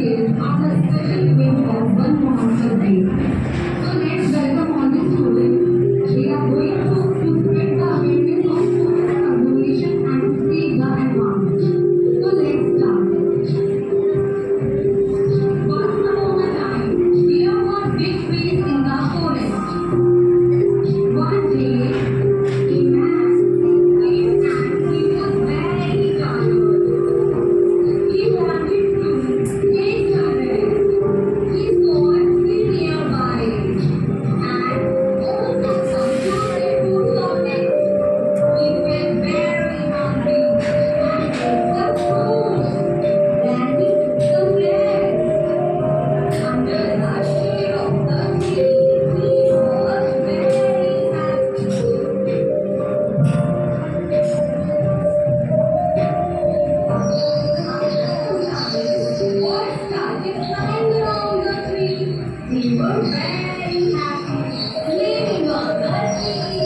kids on a special event of one monster day. So let's welcome all the students. We are going to spread the awareness of social conservation and save the environment. So let's start. Once upon a time, there were big trees in the forest. One day, a man came and he was very tired. He wanted to take a rest. He saw a tree nearby and also some chocolate fruits on it. He felt very hungry and ate some fruits. Then he took some rest. Under the shade of the tree, he was very started flying around the tree. They were very happy, living on the tree.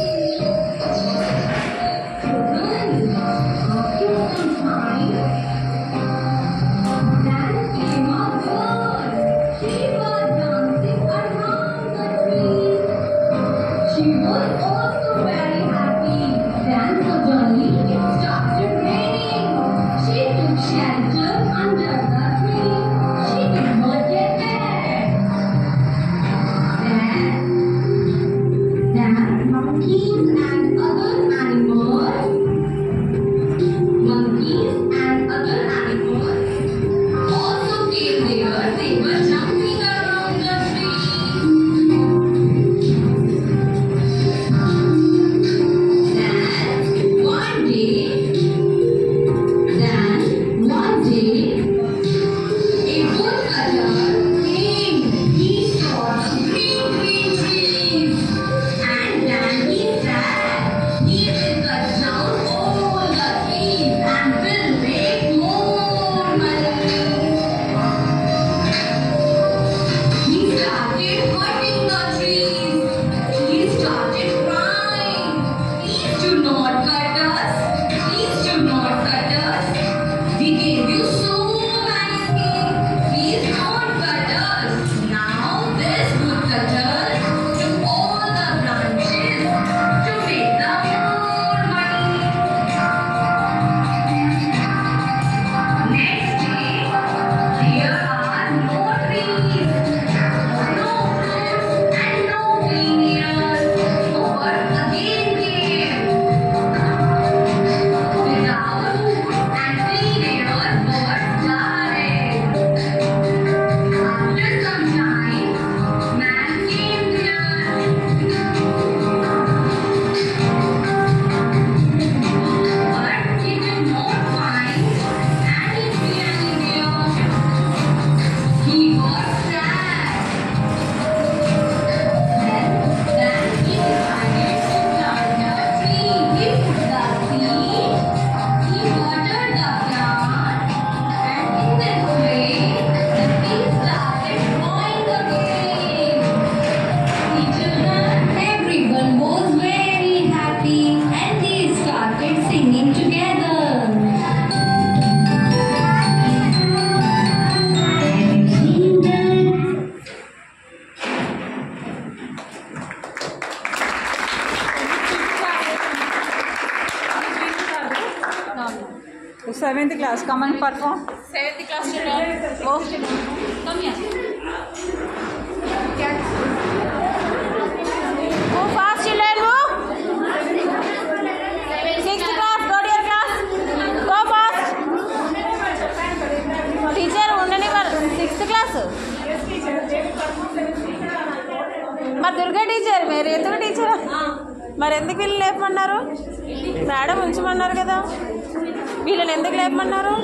Suddenly, after some time, there came a bird. She was dancing around the tree. She was also very happy. Then suddenly it started raining. She took shelter under the tree. She did not get wet. Then monkeys and other animals also came there. They were jumping around the tree. Then one day, a woodcutter came. He saw the green trees, and then he said, he will cut down all the trees and will make more money. He started cutting the trees. He started crying. Please do not cut us. Please do not cut us. We gave you so many things. Please don't cut us. Now this woodcutter took all the branches to make the more money. Next day, there are no trees, no fruits, and no green air. So birds again came. Without food and clean air, birds died. After some time, man came there. But he did not find any tree there. He was sad. Then he decided to plant a tree. He put the seed, he watered the plant, and in this way, the tree started growing again. See children, everyone was very happy and they started singing together. Have you seen that? No. 7th class, come and perform. 7th class children. Oh. Come here. Move fast, children, move. 6th class, go to your class. Go fast. Teacher, ఉండని మరి 6th class. మరి Durga teacher మీరు ఎందుకు teacher మరి ఎందుకు వీళ్ళు లేపమన్నారు madam ఉంచమన్నారు కదా వీళ్ళని ఎందుకు లేపమన్నారు